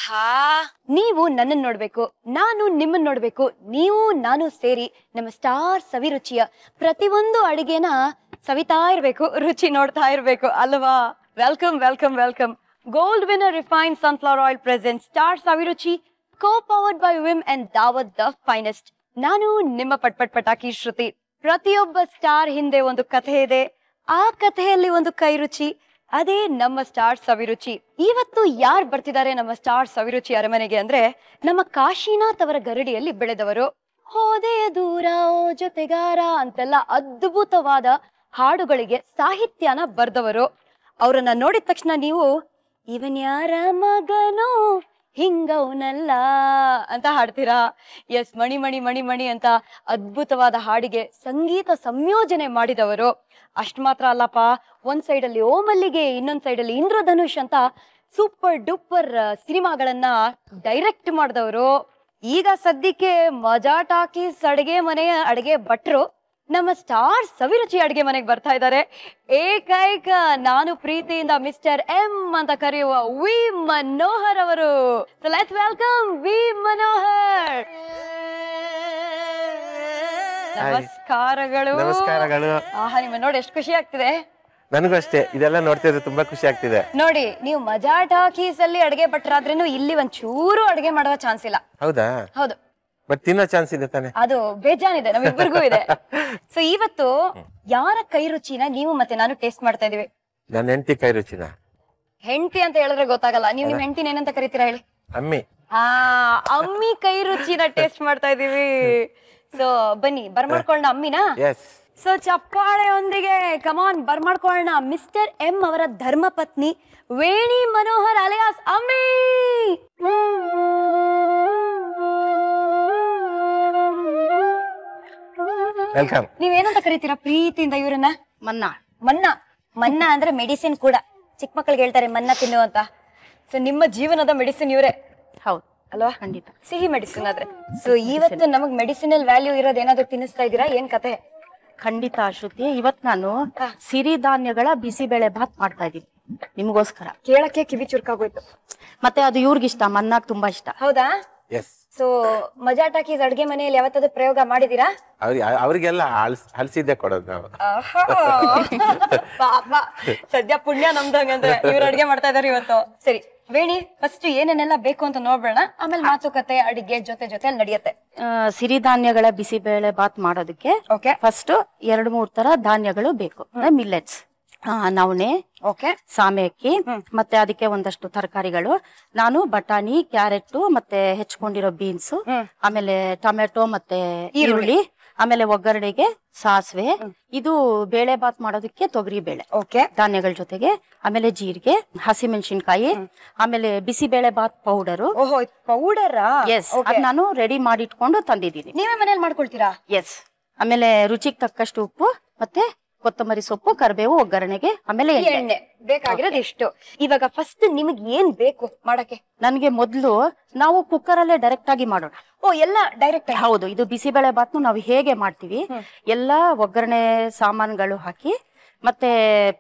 ಆಹಾ, ನೀವು ನನ್ನನ್ನು ನೋಡ್ಬೇಕು, ನಾನು ನಿಮ್ಮನ್ನ ನೋಡ್ಬೇಕು, ನೀವು ನಾನು ಸೇರಿ ನಮ್ಮ ಸ್ಟಾರ್ ಸವಿರುಚಿಯ ಪ್ರತಿಯೊಂದು ಅಡಿಗೆನ ಸವಿತಾ ಇರ್ಬೇಕು, ರುಚಿ ನೋಡ್ತಾ ಇರ್ಬೇಕು ಅಲ್ವಾ? Welcome welcome welcome. Gold winner refined sunflower oil present star Saviruchi, co-powered by Vim and Daawat the finest. ನಾನು ನಿಮ್ಮ ಪಟಾಕಿ ಶ್ರುತಿ. ಪ್ರತಿಯೊಬ್ಬ ಸ್ಟಾರ್ ಹಿಂದೆ ಒಂದು ಕಥೆ ಇದೆ, ಆ ಕಥೆಯಲ್ಲಿ ಒಂದು ಕೈ ರುಚಿ, ಅದೇ ನಮ್ಮ ಸ್ಟಾರ್ ಸವಿರುಚಿ. ಇವತ್ತು ಯಾರು ಬರ್ತಿದ್ದಾರೆ ನಮ್ಮ ಸ್ಟಾರ್ ಸವಿರುಚಿ ಅರಮನೆಗೆ ಅಂದ್ರೆ, ನಮ್ಮ ಕಾಶಿನಾಥ್ ಅವರ ಗರಡಿಯಲ್ಲಿ ಬೆಳೆದವರು, ಹೋದೆಯ ದೂರ ಓ ಜೊತೆಗಾರ ಅಂತೆಲ್ಲ ಅದ್ಭುತವಾದ ಹಾಡುಗಳಿಗೆ ಸಾಹಿತ್ಯನ ಬರ್ದವರು. ಅವರನ್ನ ನೋಡಿದ ತಕ್ಷಣ ನೀವು ಇವನ್ ಯಾರ ಮಗನೋ ಹಿಂಗವನಲ್ಲ ಅಂತ ಹಾಡ್ತೀರಾ. ಎಸ್, ಮಣಿ ಮಣಿ ಮಣಿ ಮಣಿ ಅಂತ ಅದ್ಭುತವಾದ ಹಾಡಿಗೆ ಸಂಗೀತ ಸಂಯೋಜನೆ ಮಾಡಿದವರು. ಅಷ್ಟ್ ಮಾತ್ರ ಅಲ್ಲಪ್ಪ, ಒಂದ್ ಸೈಡ್ ಅಲ್ಲಿ ಓ ಮಲ್ಲಿಗೆ, ಇನ್ನೊಂದ್ ಸೈಡ್ ಅಲ್ಲಿ ಇಂದ್ರಧನುಷ್ ಅಂತ ಸೂಪರ್ ಡೂಪರ್ ಸಿನಿಮಾಗಳನ್ನ ಡೈರೆಕ್ಟ್ ಮಾಡಿದವರು. ಈಗ ಸದ್ಯಕ್ಕೆ ಮಜಾ ಟಾಕೀಸ್ ಅಡಿಗೆ ಮನೆಯ ಅಡಿಗೆ ಭಟ್ರು ನಮ್ಮ ಸ್ಟಾರ್ ಸವಿರುಚಿ ಅಡಿಗೆ ಮನೆಗೆ ಬರ್ತಾ ಇದ್ದಾರೆ. ಏಕೈಕ ನಾನು ಪ್ರೀತಿಯಿಂದ ಮಿಸ್ಟರ್ ಎಂ ಅಂತ ಕರೆಯುವ ವಿ ಮನೋಹರ್ ಅವರು. Let's welcome V Manohar. ನಮಸ್ಕಾರಗಳು. ನಮಸ್ಕಾರಗಳು. ಆಹಾ, ನಿಮ್ಮ ನೋಡಿ ಎಷ್ಟು ಖುಷಿ ಆಗ್ತಿದೆ. ನನಗೂ ಅಷ್ಟೇ, ಇದೆಲ್ಲ ನೋಡ್ತಿದ್ರೆ ತುಂಬಾ ಖುಷಿ ಆಗ್ತಿದೆ. ನೋಡಿ, ನೀವು ಮಜಾ ಟಾಕೀಸ್ ಅಲ್ಲಿ ಅಡಿಗೆ ಭಟ್ರಾದ್ರೇನು ಇಲ್ಲಿ ಒಂದ್ ಚೂರು ಅಡಿಗೆ ಮಾಡುವ ಚಾನ್ಸ್ ಇಲ್ಲ. ಹೌದಾ? ಹೌದು. ಬಟ್ ತಿನ್ನೋ ಚಾನ್ಸ್ ಇದೆ ತಾನೆ? ಅದು ಬೇಜಾನಿದೆ, ನಮ್ಮಿಬ್ಬರಿಗೂ ಇದೆ. ಸೊ ಇವತ್ತು ಯಾರ ಕೈ ರುಚಿನ ನೀವು ಮತ್ತೆ ನಾನು ಟೇಸ್ಟ್ ಮಾಡ್ತಾ ಇದೀವಿ? ನನ್ನ ಹೆಂಡತಿ ಕೈ ರುಚಿನ. ಹೆಂಡತಿ ಅಂತ ಹೇಳಿದ್ರೆ ಗೊತ್ತಾಗಲ್ಲ, ನೀವು ನಿಮ್ ಹೆಂಡತಿನ ಏನಂತ ಕರಿತೀರಾ ಹೇಳಿ? ಅಮ್ಮಿ. ಅಮ್ಮಿ ಕೈ ರುಚಿನ ಟೇಸ್ಟ್ ಮಾಡ್ತಾ ಇದೀವಿ. ಸೊ ಬನ್ನಿ ಬರ್ಮಾಡ್ಕೊಳ್ಳೋಣ ಅಮ್ಮಿನ. ಸೊ ಚಪ್ಪಾಳೆಯೊಂದಿಗೆ ಕಮಾನ್ ಬರ್ಮಾಡ್ಕೊಳ್ಳೋಣ ಮಿಸ್ಟರ್ ಎಂ ಅವರ ಧರ್ಮ ಪತ್ನಿ ವೇಣಿ ಮನೋಹರ್ ಅಲಿಯಾಸ್ ಅಮ್ಮಿ. ವೆಲ್ಕಮ್. ನೀವೇನಂತ ಕರಿತೀರಾ ಪ್ರೀತಿಯಿಂದ ಇವ್ರನ್ನ? ಮನ್ನಾ. ಮನ್ನಾ ಮನ್ನಾ ಅಂದ್ರೆ ಮೆಡಿಸಿನ್ ಕೂಡ. ಚಿಕ್ಕ ಮಕ್ಕಳಿಗೆ ಹೇಳ್ತಾರೆ ಮನ್ನಾ ತಿನ್ನು ಅಂತ. ಸೊ ನಿಮ್ಮ ಜೀವನದ ಮೆಡಿಸಿನ್ ಇವರೇ. ಹೌದು ಅಲ್ವಾ? ಖಂಡಿತ ಸಿಹಿ ಮೆಡಿಸಿನ್ ಆದ್ರೆ. ಸೊ ಇವತ್ತು ನಮಗ್ ಮೆಡಿಸಿನಲ್ ವ್ಯಾಲ್ಯೂ ಇರೋದ್ ಏನಾದ್ರು ತಿನ್ನಿಸ್ತಾ ಇದೀರಾ? ಏನ್ ಕತೆ? ಖಂಡಿತ ಶ್ರುತಿ, ಇವತ್ ನಾನು ಸಿರಿಧಾನ್ಯಗಳ ಬಿಸಿಬೇಳೆ ಭಾತ್ ಮಾಡ್ತಾ ಇದೀನಿ ನಿಮ್ಗೋಸ್ಕರ. ಕೇಳಕ್ಕೆ ಕಿವಿ ಚುರುಕಾಗೋಯ್ತು. ಮತ್ತೆ ಅದು ಇವ್ರಿಗಿಷ್ಟ, ಮನ್ನಾಗ್ ತುಂಬಾ ಇಷ್ಟ. ಹೌದಾ? ಸೊ ಮಜಾ ಟಾಕೀಸ್ ಅಡ್ಗೆ ಮನೆಯಲ್ಲಿ ಯಾವತ್ತಾದ್ರೂ ಪ್ರಯೋಗ ಮಾಡಿದೀರಾ? ಅವ್ರಿಗೆಲ್ಲ ಹಲ್ಸಿದ್ದೆ ಕೊಡೋದು ನಾವು. ಸದ್ಯ ಪುಣ್ಯ ನಮ್ದಂಗಂದ್ರೆ ಇವ್ರು ಅಡ್ಗೆ ಮಾಡ್ತಾ ಇದಾರೆ ಇವತ್ತು. ಸರಿ ವೇಣಿ, ಫಸ್ಟ್ ಏನೇನೆಲ್ಲ ಬೇಕು ಅಂತ ನೋಡ್ಬೇಡ, ಆಮೇಲೆ ಮಾತುಕತೆ ಅಡಿಗೆ ಜೊತೆ ಜೊತೆ ನಡೆಯುತ್ತೆ. ಸಿರಿಧಾನ್ಯಗಳ ಬಿಸಿಬೇಳೆ ಭಾತ್ ಮಾಡೋದಕ್ಕೆ ಫಸ್ಟ್ 2-3 ತರ ಧಾನ್ಯಗಳು ಬೇಕು. ಮಿಲ್ಲೆಟ್ಸ್, ನವಣೆ, ಸಾಮೆ ಅಕ್ಕಿ, ಮತ್ತೆ ಅದಕ್ಕೆ ಒಂದಷ್ಟು ತರಕಾರಿಗಳು. ನಾನು ಬಟಾಣಿ, ಕ್ಯಾರೆಟ್, ಮತ್ತೆ ಹೆಚ್ಕೊಂಡಿರೋ ಬೀನ್ಸ್, ಆಮೇಲೆ ಟೊಮೆಟೊ ಮತ್ತೆ ಈರುಳ್ಳಿ, ಆಮೇಲೆ ಒಗ್ಗರಣೆಗೆ ಸಾಸಿವೆ, ಇದು ಬೇಳೆ ಬಾತ್ ಮಾಡೋದಕ್ಕೆ ತೊಗರಿ ಬೇಳೆ ಧಾನ್ಯಗಳ ಜೊತೆಗೆ, ಆಮೇಲೆ ಜೀರಿಗೆ, ಹಸಿಮೆಣಸಿನ್ಕಾಯಿ, ಆಮೇಲೆ bisibele bath powder. Powder? Yes, ಅದ್ ನಾನು ರೆಡಿ ಮಾಡಿ ಇಟ್ಕೊಂಡು ತಂದಿದ್ದೀನಿ. ನೀವೇ ಮನೇಲಿ ಮಾಡ್ಕೊಳ್ತೀರಾ? ಎಸ್. ಆಮೇಲೆ ರುಚಿಗೆ ತಕ್ಕಷ್ಟು ಉಪ್ಪು, ಮತ್ತೆ ಕೊತ್ತಂಬರಿ ಸೊಪ್ಪು, ಕರಿಬೇವು, ಒಗ್ಗರಣೆಗೆ, ಆಮೇಲೆ ಎಣ್ಣೆ. ಬೇಕಾಗಿರೋದು ಇಷ್ಟು. ಇವಾಗ ಫಸ್ಟ್ ನಿಮಗೆ ಏನ್ ಬೇಕು ಮಾಡಕ್ಕೆ? ನನ್ಗೆ ಮೊದ್ಲು ನಾವು ಕುಕ್ಕರ್ ಅಲ್ಲೇ ಡೈರೆಕ್ಟ್ ಆಗಿ ಮಾಡೋಣ. ಎಲ್ಲ ಡೈರೆಕ್ಟ್? ಹೌದು. ಇದು ಬಿಸಿಬೇಳೆ ಬಾತ್ನು ನಾವು ಹೇಗೆ ಮಾಡ್ತೀವಿ, ಎಲ್ಲಾ ಒಗ್ಗರಣೆ ಸಾಮಾನುಗಳು ಹಾಕಿ, ಮತ್ತೆ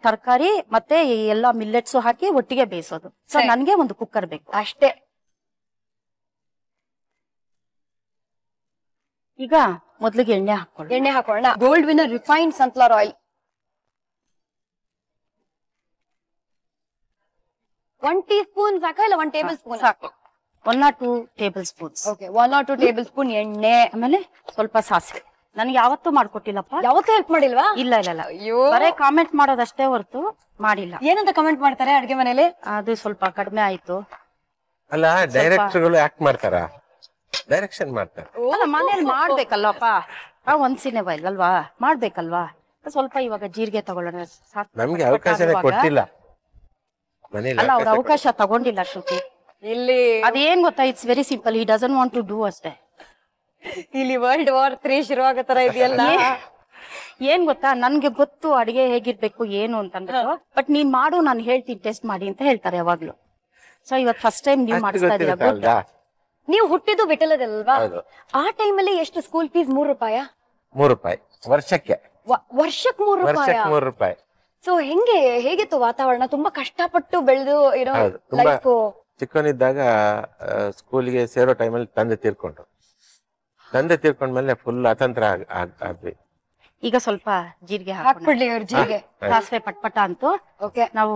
ತರಕಾರಿ, ಮತ್ತೆ ಎಲ್ಲಾ ಮಿಲ್ಲೆಟ್ಸ್ ಹಾಕಿ ಒಟ್ಟಿಗೆ ಬೇಯಿಸೋದು. ಸೊ ನನ್ಗೆ ಒಂದು ಕುಕ್ಕರ್ ಬೇಕು ಅಷ್ಟೇ. ಈಗ ಮೊದ್ಲಿಗೆ ಎಣ್ಣೆ ಹಾಕೊಳ್ಳೋಣ. Gold winner refined sunflower oil 1 teaspoon ಸಾಕ ಇಲ್ಲ 1 ಟೇಬಲ್ ಸ್ಪೂನ್? ಸಾಕು. 1 or 2 table spoons. 1 or 2 table spoon ಎಣ್ಣೆ, ಆಮೇಲೆ ಸ್ವಲ್ಪ ಸಾಸಿವೆ. ನನ್ಗೆ ಯಾವತ್ತೂ ಮಾಡ್ಕೊಟ್ಟಿಲ್ಲಪ್ಪ. ಯಾವತ್ತೂ ಹೆಲ್ಪ್ ಮಾಡಿಲ್ವಾ? ಇಲ್ಲ. ಬರೇ ಕಾಮೆಂಟ್ ಮಾಡೋದಷ್ಟೇ ಹೊರತು ಮಾಡಿಲ್ಲ. ಏನಂತ ಕಮೆಂಟ್ ಮಾಡ್ತಾರೆ ಅಡ್ಗೆ ಮನೇಲಿ? ಅದು ಸ್ವಲ್ಪ ಕಡಿಮೆ ಆಯ್ತು. ಅಲ್ಲ, ಡೈರೆಕ್ಟರ್ಗಳು ಯಾಕೆ ಮಾಡ್ತಾರ? ಡೈರೆಕ್ಷನ್ ಮಾಡ್ತಾರೆ. ಅಲ್ಲ, ಮನೇಲಿ ಮಾಡ್ಬೇಕಲ್ವಪ್ಪ. ಒನ್ಸ್ ಇನ್ ಎ ವೈಲ್ ಅಲ್ವಾ, ಮಾಡ್ಬೇಕಲ್ವಾ. ಸ್ವಲ್ಪ ಇವಾಗ ಜೀರಿಗೆ ತಗೊಳ್ಳೋಣ. ನಮ್ಗೆ ಅವಕಾಶನೇ ಕೊಟ್ಟಿಲ್ಲ ಮನೇಲಿ. ಅಲ್ಲ, ಅವ್ರ ಅವಕಾಶ ತಗೊಂಡಿಲ್ಲ ಶ್ರುತಿ. ಇಲ್ಲಿ ಅದೇನ್ ಗೊತ್ತಾ, it's very simple. He doesn't want to do ಅಷ್ಟೇ. ಇಲ್ಲಿ World War III ಶುರು ಆಗೋ ತರ ಇದೆಯಲ್ಲ. ಏನ್ ಗೊತ್ತಾ, ನನ್ಗೆ ಗೊತ್ತು ಅಡಿಗೆ ಹೇಗಿರ್ಬೇಕು ಏನು ಅಂತಂದ್ಬಿಟ್ಟು. ಬಟ್ ನೀನ್ ಮಾಡು, ನಾನು ಹೇಳ್ತೀನಿ, ಟೆಸ್ಟ್ ಮಾಡಿ ಅಂತ ಹೇಳ್ತಾರೆ ಯಾವಾಗ್ಲೂ. ಸೊ ಇವತ್ ಫಸ್ಟ್ ಟೈಮ್ ನೀವು ಮಾಡಿಸ್ತಾ ಇದೀರಾ. ನೀವು ಹುಟ್ಟಿದ್ದು ವಿಠಲದಲ್ವಾ? ಆ ಟೈಮಲ್ಲಿ ಎಷ್ಟು ಸ್ಕೂಲ್ ಫೀಸ್? 3 ರೂಪಾಯಿ? 3 ರೂಪಾಯಿ ವರ್ಷಕ್ಕೆ. ವರ್ಷಕ್ಕೆ 3 ರೂಪಾಯಿ. ಸೊ ಹೇಗಿತ್ತು ವಾತಾವರಣ? ತುಂಬಾ ಕಷ್ಟಪಟ್ಟು ಬೆಳೆದು ಇರೋ ಲೈಫ್. ಚಿಕ್ಕವನಿದ್ದಾಗ ಸ್ಕೂಲಿಗೆ ಸೇರೋ ಟೈಮಲ್ಲಿ ತಂದೆ ತೀರ್ಕೊಂಡ್ಮೇಲೆ ಫುಲ್ ಅತಂತ್ರ ಆದ್ವಿ. ಈಗ ಸ್ವಲ್ಪ ಜೀರಿಗೆ ಹಾಕ್ಬಿಡ್ಲಿ ಇವ್ರ ಜೀರಿಗೆ. ಸಾಸಿವೆ ಪಟ್ಪಟ ಅಂತು. ಓಕೆ, ನಾವು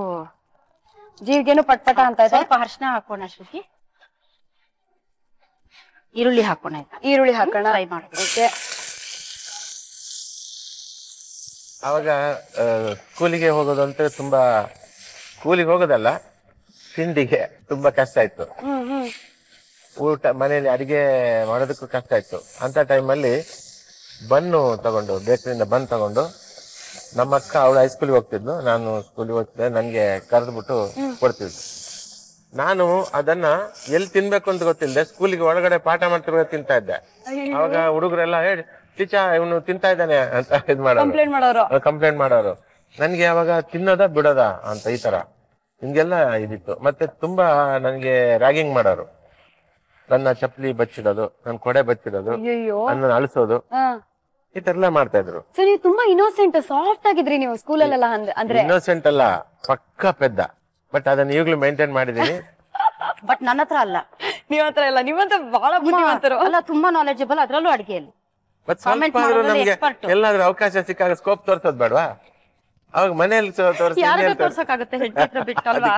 ಜೀರಿಗೆನು ಪಟ್ಪಟ ಅಂತ ಇದೆ. ಸ್ವಲ್ಪ ಅರಿಶಿನ ಹಾಕೋಣ ಶ್ರುತಿ. ಈರುಳ್ಳಿ ಹಾಕೋಣ. ಈರುಳ್ಳಿ ಹಾಕೋಣ, ಫ್ರೈ ಮಾಡೋದು. ಓಕೆ. ಅವಾಗ ಸ್ಕೂಲಿಗೆ ಹೋಗೋದು ಅಂತ ತುಂಬಾ, ಸ್ಕೂಲಿಗೆ ಹೋಗೋದಲ್ಲ ತಿಂಡಿಗೆ ತುಂಬಾ ಕಷ್ಟ ಇತ್ತು. ಊಟ ಮನೆಯಲ್ಲಿ ಅಡಿಗೆ ಮಾಡೋದಕ್ಕೂ ಕಷ್ಟ ಇತ್ತು. ಅಂತ ಟೈಮಲ್ಲಿ ಬನ್ನು ತಗೊಂಡು, ಬೇಕರಿಯಿಂದ ಬನ್ ತಗೊಂಡು, ನಮ್ಮ ಅಕ್ಕ ಅವಳು ಹೈಸ್ಕೂಲಿಗೆ ಹೋಗ್ತಿದ್ಲು, ನಾನು ಸ್ಕೂಲಿಗೆ ಹೋಗ್ತಿದ್ದೆ, ನನ್ಗೆ ಕರೆದ್ಬಿಟ್ಟು ಕೊಡ್ತಿದ್ಲು. ನಾನು ಅದನ್ನ ಎಲ್ಲಿ ತಿನ್ಬೇಕು ಅಂತ ಗೊತ್ತಿಲ್ಲದೆ ಸ್ಕೂಲಿಗೆ ಒಳಗಡೆ ಪಾಠ ಮಾಡ್ತಿರುವಾಗ ತಿಂತಾ ಇದ್ದೆ. ಅವಾಗ ಹುಡುಗರೆಲ್ಲ ಹೇಳಿ, ಟೀಚರ್ ಇವನು ತಿಂತಾ ಇದ್ದಾನೆ ಅಂತ ಕಂಪ್ಲೇಂಟ್ ಮಾಡೋರು. ನನ್ಗೆ ಅವಾಗ ತಿನ್ನೋದ ಬಿಡೋದ ಅಂತ ಈ ತರ ಹಿಂಗೆಲ್ಲ ಇದಿತ್ತು. ಮತ್ತೆ ತುಂಬಾ ನನ್ಗೆ ರ್ಯಾಗಿಂಗ್ ಮಾಡೋರು. ನನ್ನ ಚಪ್ಪಲಿ ಬಚ್ಚಿಡೋದು, ನನ್ನ ಕೊಡೆ ಬಚ್ಚಿಡೋದು, ನನ್ನ ಅಳಿಸೋದು, ಈ ತರ ಎಲ್ಲ ಮಾಡ್ತಾ ಇದ್ರು. ಸೊ ನೀವು ತುಂಬಾ ಇನ್ನೋಸೆಂಟ್, ಸಾಫ್ಟ್ ಆಗಿದ್ರಿ ನೀವು ಸ್ಕೂಲಲ್ಲೆಲ್ಲ. ಅಂದ್ರೆ ಇನ್ನೋಸೆಂಟ್ ಅಲ್ಲ, ಪಕ್ಕ ಪೆದ್ದ. ಬಟ್ ಅದನ್ನ ಈಗಲೂ ಮೇಂಟೈನ್ ಮಾಡಿದೀನಿ. ಬಟ್ ನನ್ನ ಹತ್ರ ಅಲ್ಲ. ನೀವ್ ಹತ್ರ ಇಲ್ಲ, ನೀವಂತ ಬಹಳ ಬುದ್ಧಿವಂತರು. ಅಲ್ಲ, ತುಂಬಾ ನಾಲೆಜಬಲ್, ಅದ್ರಲ್ಲೂ ಅಡಿಗೆಯಲ್ಲಿ. ಬಟ್ ಸ್ವಲ್ಪ ಆದ್ರೂ ನಮ್ಗೆ ಎಲ್ಲಾದ್ರೂ ಅವಕಾಶ ಸಿಕ್ಕಾಗ ಸ್ಕೋಪ್ ತೋರ್ಸೋದ್ ಬೇಡವಾ? ಅವಾಗ ಮನೇಲಿ ತೋರ್ಸಕ್ಕಾಗುತ್ತೆ, ಹೆಂಡತಿ ಹತ್ರ ಬಿಟ್ಟಲ್ವಾ?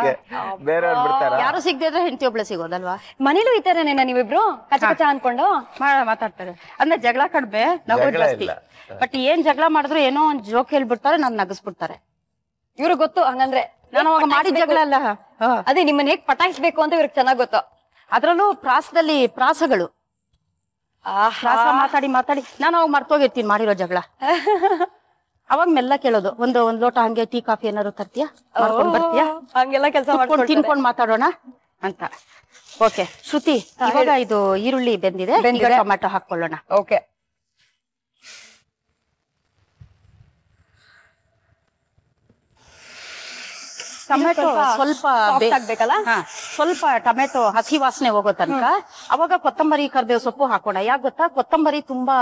ಬೇರೆಯವ್ರು ಬಿಡ್ತಾರ? ಯಾರು ಸಿಗದೆ ಇದ್ರೆ ಹೆಂಡತಿ ಒಬ್ಳೆ ಸಿಗೋದಲ್ವಾ? ಮನೇಲೂ ಈ ತರನೇನ ನೀವಿಬ್ರು ಕಚ ಕಚ ಅನ್ಕೊಂಡು ಮಾತಾಡ್ತಾರೆ? ಅಂದ್ರೆ ಜಗಳ ಕಡಿಮೆ, ನಗೋದ್ ಜಾಸ್ತಿ. ಬಟ್ ಏನ್ ಜಗಳ ಮಾಡಿದ್ರು ಏನೋ ಒಂದ್ ಜೋಕ್ ಹೇಳ್ಬಿಡ್ತಾರೆ, ನಾನ್ ನಗಸ್ಬಿಡ್ತಾರೆ. ಇವ್ರು ಗೊತ್ತು ಹಂಗಂದ್ರೆ ನಾನು ಅವಾಗ ಮಾಡಿದ ಜಗಳ ಅಲ್ಲ, ಅದೇ ನಿಮ್ಮನ್ನ ಹೇಗ್ ಪಟಾಯಿಸ್ಬೇಕು ಅಂತ ಇವ್ರಿಗೆ ಚೆನ್ನಾಗ್ ಗೊತ್ತು. ಅದ್ರಲ್ಲೂ ಪ್ರಾಸದಲ್ಲಿ ಪ್ರಾಸಗಳು, ಪ್ರಾಸ ಮಾತಾಡಿ ಮಾತಾಡಿ ನಾನು ಅವಾಗ ಮರ್ತೋಗಿರ್ತೀನಿ ಮಾಡಿರೋ ಜಗಳ. ಅವಾಗ ಮೆಲ್ಲ ಕೇಳೋದು, ಒಂದ್ ಲೋಟ ಹಂಗೆ ಟೀ ಕಾಫಿ ಏನಾದ್ರು ತರ್ತೀಯಾ, ಮಾಡ್ಕೊಂಡ್ ಬರ್ತೀಯಾ, ಹಂಗೆಲ್ಲ ಕೆಲಸ ಮಾಡ್ಕೊಂಡು ತಿನ್ಕೊಂಡ್ ಮಾತಾಡೋಣ ಅಂತ. ಓಕೆ ಶ್ರುತಿ, ಇವಾಗ ಇದು ಈರುಳ್ಳಿ ಬೆಂದಿದೆ, ಈಗ ಟೊಮ್ಯಾಟೊ ಹಾಕೊಳ್ಳೋಣ. ಓಕೆ. ಟೊಮೆಟೊ ಸ್ವಲ್ಪ ಆಗ್ಬೇಕಲ್ಲ, ಸ್ವಲ್ಪ ಟೊಮೆಟೊ ಹಸಿ ವಾಸನೆ ಹೋಗೋ ತನಕ. ಅವಾಗ ಕೊತ್ತಂಬರಿ ಕರ್ಬೇವು ಸೊಪ್ಪು ಹಾಕೋಣ. ಯಾಕೆ ಗೊತ್ತಾ, ಕೊತ್ತಂಬರಿ ತುಂಬಾ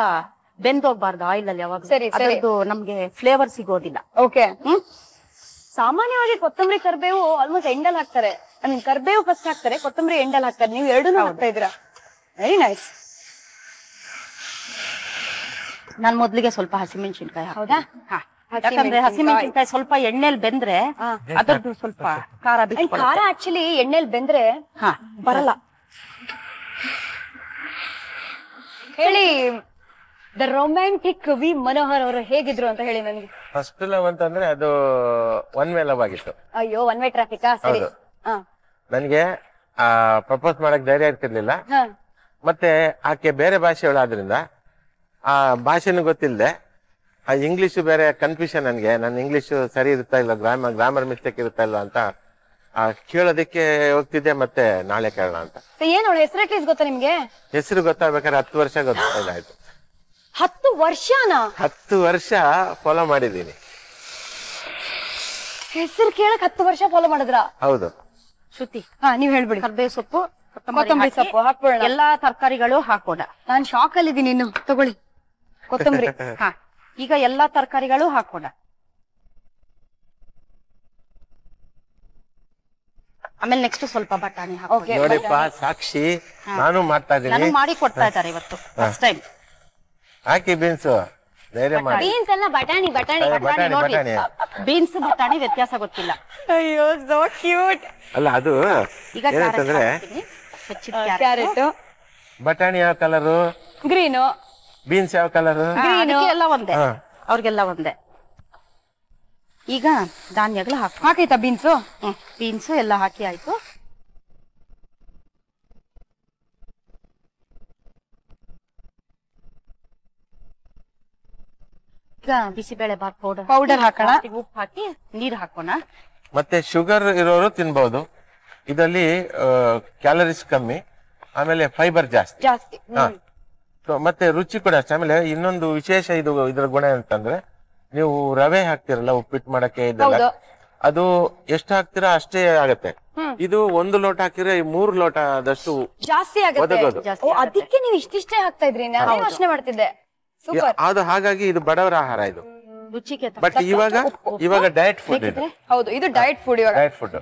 ಬೆಂದೋಗ್ಬಾರ್ದು ಆಯಿಲ್ ಅಲ್ಲಿ, ಅವಾಗ ಅದರದ್ದು ನಮ್ಗೆ ಫ್ಲೇವರ್ ಸಿಗೋದಿಲ್ಲ. ಓಕೆ. ಸಾಮಾನ್ಯವಾಗಿ ಕೊತ್ತಂಬರಿ ಕರ್ಬೇವು ಆಲ್ಮೋಸ್ಟ್ ಎಂಡಲ್ ಹಾಕ್ತಾರೆ. ಕರ್ಬೇವು ಫಸ್ಟ್ ಹಾಕ್ತಾರೆ, ಕೊತ್ತಂಬರಿ ಎಂಡಲ್ ಹಾಕ್ತಾರೆ. ನೀವು ಎರಡನ್ನೂ ಹಾಕ್ತಾ ಇದ್ದೀರಾ, ವೆರಿ ನೈಸ್. ನಾನ್ ಮೊದ್ಲಿಗೆ ಸ್ವಲ್ಪ ಹಸಿಮೆಣಸಿನ್ಕಾಯಿ. ಹೌದಾ? ಯಾಕಂದ್ರೆ ಹಸಿಮೆಣಸಿನ್ಕಾಯಿ ಸ್ವಲ್ಪ ಎಣ್ಣೆಲಿ ಬೆಂದ್ರೆ ಅದರದ್ದು ಸ್ವಲ್ಪ ಖಾರ ಬಿಟ್ಟು, ಖಾರ ಆಕ್ಚುಲಿ ಎಣ್ಣೆಲಿ ಬೆಂದ್ರೆ ಬರಲ್ಲ. ಹೇಳಿ, ದ ರೊಮ್ಯಾಂಟಿಕ್ ವಿ ಮನೋಹರ್ ಅವರು ಹೇಗಿದ್ರು ಅಂತ ಹೇಳಿ ನನಗೆ. ಫಸ್ಟ್ ಲವ್ ಅಂತಂದ್ರೆ ಅದು ಒನ್ ವೇ ಲವ್ ಆಗಿತ್ತು. ಅಯ್ಯೋ, ಒನ್ ವೇ ಟ್ರಾಫಿಕ್. ಸರಿ. ನನ್ಗೆ ಪ್ರಪೋಸ್ ಮಾಡಕ್ ಧೈರ್ಯ ಇರ್ತಿರ್ಲಿಲ್ಲ. ಮತ್ತೆ ಆಕೆ ಬೇರೆ ಭಾಷೆಯವಳಾದ್ರಿಂದ ಆ ಭಾಷೆನೂ ಗೊತ್ತಿಲ್ಲದೆ, ಆ ಇಂಗ್ಲಿಷ್ ಬೇರೆ ಕನ್ಫ್ಯೂಷನ್. ನನ್ಗೆ ನನ್ನ ಇಂಗ್ಲಿಷ್ ಸರಿ ಇರುತ್ತಾ ಇಲ್ಲ, ಗ್ರಾಮರ್ ಮಿಸ್ಟೇಕ್ ಇರುತ್ತಾ ಇಲ್ಲ ಅಂತ ಕೇಳೋದಕ್ಕೆ ಹೋಗ್ತಿದ್ದೆ. ಮತ್ತೆ ನಾಳೆ ಕೇಳೋಣ ಅಂತ. ಏನ್ ಅವಳ ಹೆಸರು ಅಟ್ಲೀಸ್ಟ್ ಗೊತ್ತಾ ನಿಮ್ಗೆ? ಹೆಸರು ಗೊತ್ತಾಗ್ಬೇಕಾದ್ರೆ 10 ವರ್ಷ ಗೊತ್ತಾಯ್ತು. 10 ವರ್ಷನಾ? 10 ವರ್ಷ ಫಾಲೋ ಮಾಡಿದೀನಿ. ಹೆಸರು ಕೇಳಕ್ 10 ವರ್ಷ ಫಾಲೋ ಮಾಡಿದ್ರ? ಹೌದು. ಶ್ರುತಿ, ನೀವ್ ಹೇಳ್ಬಿಡಿ. ಕರ್ಬೇವು ಸೊಪ್ಪು, ಕೊತ್ತಂಬರಿ ಸೊಪ್ಪು ಹಾಕೋಣ, ಎಲ್ಲಾ ತರಕಾರಿಗಳು ಹಾಕೋಣ. ನಾನ್ ಶಾಕ್ ಅಲ್ಲಿ ಇದೀನಿ. ಇನ್ನು ತಗೊಳ್ಳಿ ಕೊತ್ತಂಬರಿ. ಈಗ ಎಲ್ಲಾ ತರಕಾರಿಗಳು ಹಾಕೋಣ. ಆಮೇಲೆ ನೆಕ್ಸ್ಟ್ ಸ್ವಲ್ಪ ಬಟಾಣಿ ಹಾಕೋಣ. ನೋಡಿಪ್ಪ ಸಾಕ್ಷಿ, ನಾನು ಮಾಡ್ತಾ ಇದ್ದೀನಿ. ನಾನು ಮಾಡಿ ಕೊಡ್ತಾ ಇದ್ದಾರೆ ಇವತ್ತು ಫಸ್ಟ್ ಟೈಮ್. ಹಾಕಿ ಬೀನ್ಸ್, ಧೈರ್ಯ ಮಾಡಿ. ಬೀನ್ಸ್ ಅಲ್ಲ, ಬಟಾಣಿ. ಬಟಾಣಿ ಬೀನ್ಸ್ ಬಟಾಣಿ ವ್ಯತ್ಯಾಸ ಗೊತ್ತಿಲ್ಲ. ಅಯ್ಯೋ, ಸೋ ಕ್ಯೂಟ್. ಅಲ್ಲ, ಅದು ಈಗ ಏನಂತಂದ್ರೆ ಕ್ಯಾರೆಟ್, ಬಟಾಣಿ ಯಾವ ಕಲರು, ಗ್ರೀನು. ಬೀನ್ಸ್ ಯಾವ ಕಲರು, ಎಲ್ಲ ಒಂದೇ, ಅವ್ರಿಗೆಲ್ಲ ಒಂದೇ. ಈಗ ಧಾನ್ಯಗಳು ಹಾಕೈತಾ ಬೀನ್ಸು? ಬೀನ್ಸು ಎಲ್ಲ ಹಾಕಿ ಆಯ್ತು. ಈಗ ಬಿಸಿಬೇಳೆ ಬಾತ್ ಪೌಡರ್ ಹಾಕೋಣ. ಉಪ್ಪು ಹಾಕಿ ನೀರ್ ಹಾಕೋಣ. ಮತ್ತೆ ಶುಗರ್ ಇರೋರು ತಿನ್ಬಹುದು. ಇದರಲ್ಲಿ ಕ್ಯಾಲರೀಸ್ ಕಮ್ಮಿ, ಆಮೇಲೆ ಫೈಬರ್ ಜಾಸ್ತಿ. ಮತ್ತೆ ರುಚಿ ಕೂಡ ಅಷ್ಟೇ. ಆಮೇಲೆ ಇನ್ನೊಂದು ವಿಶೇಷ ಇದರ ಗುಣ ಅಂತಂದ್ರೆ, ನೀವು ರವೆ ಹಾಕ್ತಿರಲ್ಲ ಉಪ್ಪಿಟ್ಟು ಮಾಡಕ್ಕೆ, ಇದೆಲ್ಲ ಅದು ಎಷ್ಟು ಹಾಕ್ತಿರಾ ಅಷ್ಟೇ ಆಗತ್ತೆ. ಇದು 1 ಲೋಟ ಹಾಕಿದ್ರೆ 3 ಲೋಟದಷ್ಟು ಜಾಸ್ತಿ ಆಗುತ್ತೆ. ಅದಕ್ಕೆ ನೀವು ಇಷ್ಟಿಷ್ಟೇ ಹಾಕ್ತಾ ಇದ್ರಿ, ನಾನು ಯೋಚನೆ ಮಾಡ್ತಿದ್ದೆ. ಅದು ಹಾಗಾಗಿ ಇದು ಬಡವರ ಆಹಾರ ಇದು. ರುಚಿಗೆ ಬಟ್ ಇವಾಗ ಡಯಟ್ ಫುಡ್ ಇದೆ. ಹೌದು, ಇದು ಡಯಟ್ ಫುಡ್. ಡಯಟ್ ಫುಡ್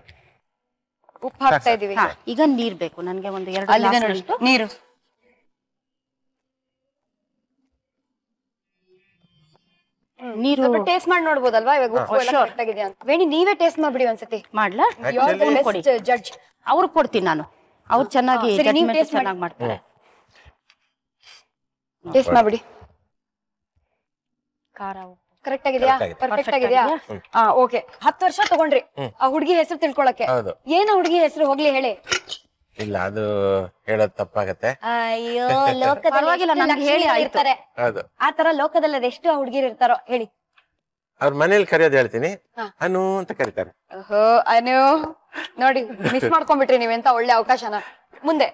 ಉಪ್ಪು ಹಾಕ್ತಾ ಇದೀವಿ. ಈಗ ನೀರ್ ಬೇಕು ನನ್ಗೆ ಒಂದು 2 ಅಲ್ಲಿದೆ ಗ್ಲಾಸ್ ನೋಡಿ ನೀರು. ನೀರು ಟೇಸ್ಟ್ ಮಾಡಿ ನೋಡ್ಬೋದಲ್ವಾ ಇವಾಗ ಉಪ್ಪು ಎಲ್ಲ ಕರೆಕ್ಟ್ ಆಗಿದೆ ಅಂತ. ವೇಣಿ ನೀವೇ ಟೇಸ್ಟ್ ಮಾಡ್ಬಿಡಿ ಒಂದ್ಸತಿ. ಮಾಡ್ಲಾ? ಜಡ್ಜ್ ಅವ್ರು ಕೊಡ್ತೀನಿ ನಾನು. ಅವ್ರು ಚೆನ್ನಾಗಿ ಚೆನ್ನಾಗಿ ಮಾಡ್ತಾರೆ. ಟೇಸ್ಟ್ ಮಾಡ್ಬಿಡಿ. ಖಾರ ಕರೆಕ್ಟ್ ಆಗಿದೆಯಾ? ಪರ್ಫೆಕ್ಟ್ ಆಗಿದೆಯಾ? ಓಕೆ. 10 ವರ್ಷ ತಗೊಂಡ್ರಿ ಆ ಹುಡುಗಿ ಹೆಸರು ತಿಳ್ಕೊಳಕ್ಕೆ. ಏನ ಹುಡುಗಿ ಹೆಸರು ಹೋಗ್ಲಿ ಹೇಳಿ. ಇಲ್ಲ ಅದು ಹೇಳೋದ್ ತಪ್ಪಾಗತ್ತೆ. ಅಯ್ಯೋ ಲೋಕದಲ್ಲಿ ಹೇಳಿ ಇರ್ತಾರೆ ಆ ತರ ಲೋಕದಲ್ಲಿ ಅದೆಷ್ಟು ಆ ಹುಡುಗಿರು ಇರ್ತಾರೋ ಹೇಳಿ. ಅವ್ರ ಮನೇಲಿ ಕರೆಯೋದು ಹೇಳ್ತೀನಿ, ಅನು ಅಂತ ಕರೀತಾರೆ. ಓಹೋ ಅನು ನೋಡಿ ಮಿಸ್ ಮಾಡ್ಕೊಂಡ್ಬಿಟ್ರಿ ನೀವೆಂತ ಒಳ್ಳೆ ಅವಕಾಶನ. ಮುಂದೆ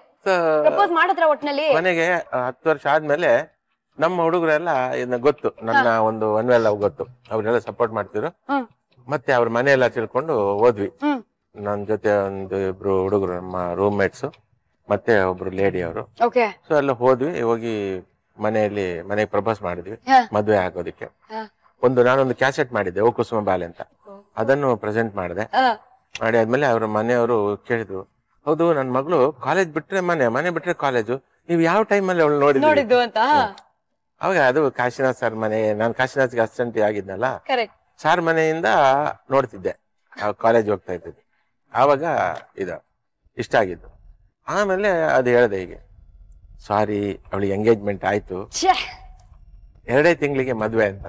ಪ್ರಪೋಸ್ ಮಾಡಿದ್ರ ಒಟ್ನಲ್ಲಿ ಮನೆಗೆ 10 ವರ್ಷ ಆದ್ಮೇಲೆ ನಮ್ಮ ಹುಡುಗರೆಲ್ಲ ಇದನ್ನ ಗೊತ್ತು, ನನ್ನ ಒಂದು ಒನ್ವೆಲ್ ಅವ್ ಗೊತ್ತು, ಅವ್ರೆಲ್ಲ ಸಪೋರ್ಟ್ ಮಾಡ್ತಿದ್ರು. ಮತ್ತೆ ಅವ್ರ ಮನೆಯೆಲ್ಲ ತಿಳ್ಕೊಂಡು ಹೋದ್ವಿ. ನನ್ ಜೊತೆ ಒಂದು 2 ಹುಡುಗರು ನಮ್ಮ ರೂಮ್ ಮೇಟ್ಸ್ ಮತ್ತೆ ಒಬ್ರು ಲೇಡಿ ಅವರು. ಸೊ ಎಲ್ಲ ಹೋದ್ವಿ. ಹೋಗಿ ಮನೆಗೆ ಪ್ರಪೋಸ್ ಮಾಡಿದ್ವಿ ಮದ್ವೆ ಆಗೋದಿಕ್ಕೆ. ನಾನೊಂದು ಕ್ಯಾಸೆಟ್ ಮಾಡಿದ್ದೆ, ಓ ಕುಸುಮ ಬಾಲೆ ಅಂತ. ಅದನ್ನು ಪ್ರೆಸೆಂಟ್ ಮಾಡಿದೆ. ಮಾಡಿ ಆದ್ಮೇಲೆ ಅವ್ರ ಮನೆಯವರು ಕೇಳಿದ್ರು, ಹೌದು ನನ್ ಮಗಳು ಕಾಲೇಜ್ ಬಿಟ್ರೆ ಮನೆ ಬಿಟ್ರೆ ಕಾಲೇಜು, ನೀವ್ ಯಾವ ಟೈಮಲ್ಲಿ ಅವಳು ನೋಡಿದ್ದು ಅಂತ. ಅವಾಗ ಅದು ಕಾಶಿನಾಥ್ ಸರ್ ಮನೆ, ನಾನು ಕಾಶಿನಾಥ್ಗೆ ಅಸಿಸ್ಟೆಂಟ್ ಆಗಿದ್ನಲ್ಲ, ಸಾರ್ ಮನೆಯಿಂದ ನೋಡ್ತಿದ್ದೆ, ಕಾಲೇಜ್ ಹೋಗ್ತಾ ಇದ್ದಿದ್ದು. ಆವಾಗ ಇಷ್ಟ ಆಗಿದ್ದು. ಆಮೇಲೆ ಅದು ಹೇಳ್ದೆ ಹೀಗೆ, ಸಾರಿ ಅವಳಿಗೆ ಎಂಗೇಜ್ಮೆಂಟ್ ಆಯ್ತು, 2 ತಿಂಗಳಿಗೆ ಮದ್ವೆ ಅಂತ.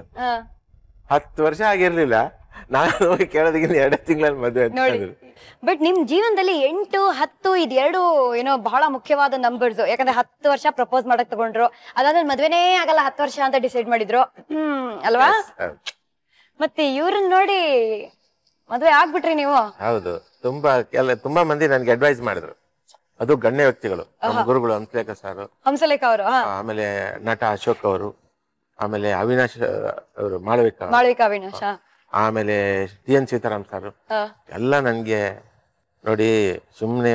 10 ವರ್ಷ ಆಗಿರ್ಲಿಲ್ಲ, ನಾನು ಹೋಗಿ ಕೇಳೋದಕ್ಕೆ 2 ತಿಂಗಳಲ್ಲಿ ಮದ್ವೆ ಅಂತ. ಬಟ್ ನಿಮ್ ಜೀವನದಲ್ಲಿ 8, 10 ಇದೆರಡು ಏನೋ ಬಹಳ ಮುಖ್ಯವಾದ ನಂಬರ್ಸ್. ಯಾಕಂದ್ರೆ 10 ವರ್ಷ ಪ್ರಪೋಸ್ ಮಾಡಕ್ ತಗೊಂಡ್ರು, ಅದಾದ್ಮೇಲೆ ಮದ್ವೆನೇ ಆಗಲ್ಲ 10 ವರ್ಷ ಅಂತ ಡಿಸೈಡ್ ಮಾಡಿದ್ರು ಅಲ್ವಾ? ಮತ್ತೆ ಇವ್ರನ್ನ ನೋಡಿ ಮದ್ವೆ ಆಗ್ಬಿಟ್ರಿ ನೀವು. ಹೌದು, ತುಂಬಾ ಮಂದಿ ನನ್ಗೆ ಅಡ್ವೈಸ್ ಮಾಡಿದ್ರು. ಅದು ಗಣ್ಯ ವ್ಯಕ್ತಿಗಳು, ನಮ್ಮ ಗುರುಗಳು ಹಂಸಲೇಖ ಅವರು, ಆಮೇಲೆ ನಟ ಅಶೋಕ್ ಅವರು, ಆಮೇಲೆ ಅವಿನಾಶ್ ಅವರು, ಮಾಳವಿಕ ಅವಿನಾಶ್, ಆಮೇಲೆ TN ಸೀತಾರಾಮ್ ಸರ್ ಎಲ್ಲ ನನ್ಗೆ ನೋಡಿ, ಸುಮ್ನೆ